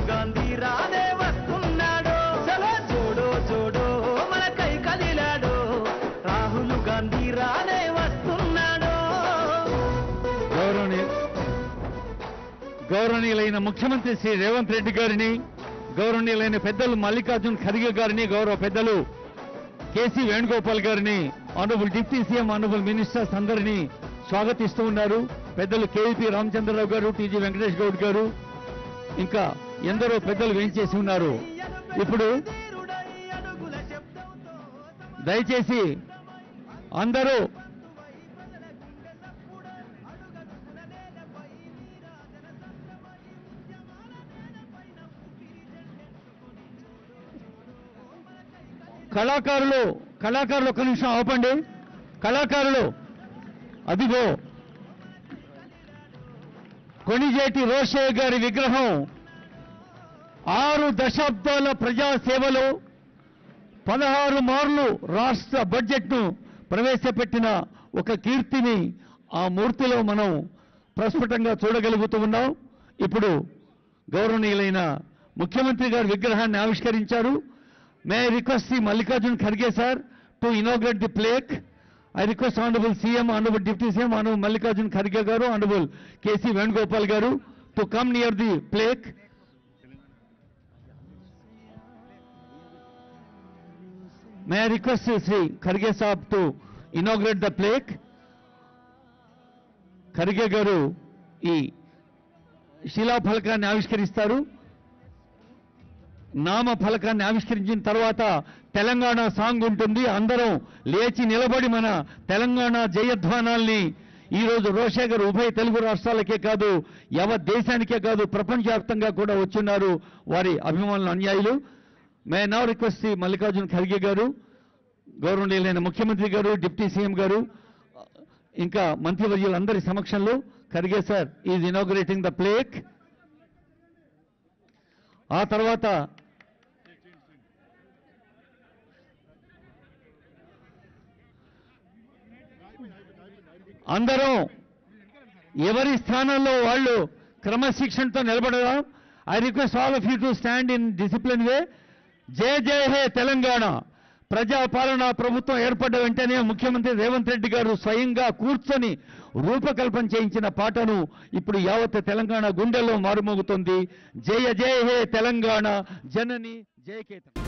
గాంధీ రానే వస్తున్నాడు, చలో చూడో చూడో మన కై కదిలాడు, రాహుల్ గాంధీ రానే వస్తున్నాడు. గౌరవనీయులైన ముఖ్యమంత్రి శ్రీ రేవంత్ రెడ్డి గారిని, గౌరవనీయులైన పెద్దలు మల్లికార్జున్ ఖర్గే గారిని, గౌరవ పెద్దలు కేసీ వేణుగోపాల్ గారిని, honourable deputy CM, honourable ministers అందరినీ స్వాగతిస్తూ ఉన్నారు. పెద్దలు కేవీపీ రామచంద్రరావు గారు, టీజీ వెంకటేష్ గౌడ్ గారు, ఇంకా ఎందరో పెద్దలు వేయించేసి ఉన్నారు. ఇప్పుడు దయచేసి అందరూ కళాకారులు ఒక్క నిమిషం ఆపండి. కళాకారులు అదిగో కొణిజేటి రోషయ్య గారి విగ్రహం 6 దశాబ్దాల ప్రజాసేవలో 16 మార్లు రాష్ట్ర బడ్జెట్ను ప్రవేశపెట్టిన ఒక కీర్తిని ఆ మూర్తిలో మనం ప్రస్ఫుటంగా చూడగలుగుతూ ఉన్నాం. ఇప్పుడు గౌరవనీయులైన ముఖ్యమంత్రి గారి విగ్రహాన్ని ఆవిష్కరించారు. May I request Sri Mallikarjun Kharge sir to inaugurate the plaque. I request Honorable CM, Honorable Deputy CM, Honorable Mallikarjun Kharge garu, Honorable KC Venugopal garu to come near the plaque. May I request Sri Kharge sahab to inaugurate the plaque. Kharge garu ఈ శిలా ఫలకాన్ని ఆవిష్కరిస్తారు. నామ ఫలకాన్ని ఆవిష్కరించిన తర్వాత Telangana song ఉంటుంది. అందరం లేచి నిలబడి మన తెలంగాణ జయధ్వానాల్ని ఈరోజు రోషయ్య గారు ఉభయ తెలుగు రాష్ట్రాలకే కాదు, యావత్ దేశానికే కాదు, ప్రపంచవ్యాప్తంగా కూడా వచ్చున్నారు వారి అభిమానులు, అనుయాయులు. మే నౌ రిక్వెస్ట్ శ్రీ మల్లికార్జున్ ఖర్గే గారు, గౌరవనీయులైన ముఖ్యమంత్రి గారు, డిప్యూటీ సీఎం గారు, ఇంకా మంత్రివర్యులందరి సమక్షంలో Kharge sir is inaugurating the plaque. ఆ తర్వాత అందరం ఎవరి స్థానంలో వాళ్ళు క్రమశిక్షణతో నిలబడదాం. I request all of you to stand in discipline way. Jaya Jaya He Telangana. ప్రజాపాలన ప్రభుత్వం ఏర్పడ్డ వెంటనే ముఖ్యమంత్రి రేవంత్ రెడ్డి గారు స్వయంగా కూర్చొని రూపకల్పన చేయించిన పాటను ఇప్పుడు యావత్ తెలంగాణ గుండెల్లో మారుమోగుతోంది. జయ జయ హే తెలంగాణ జనని జయకేతనం.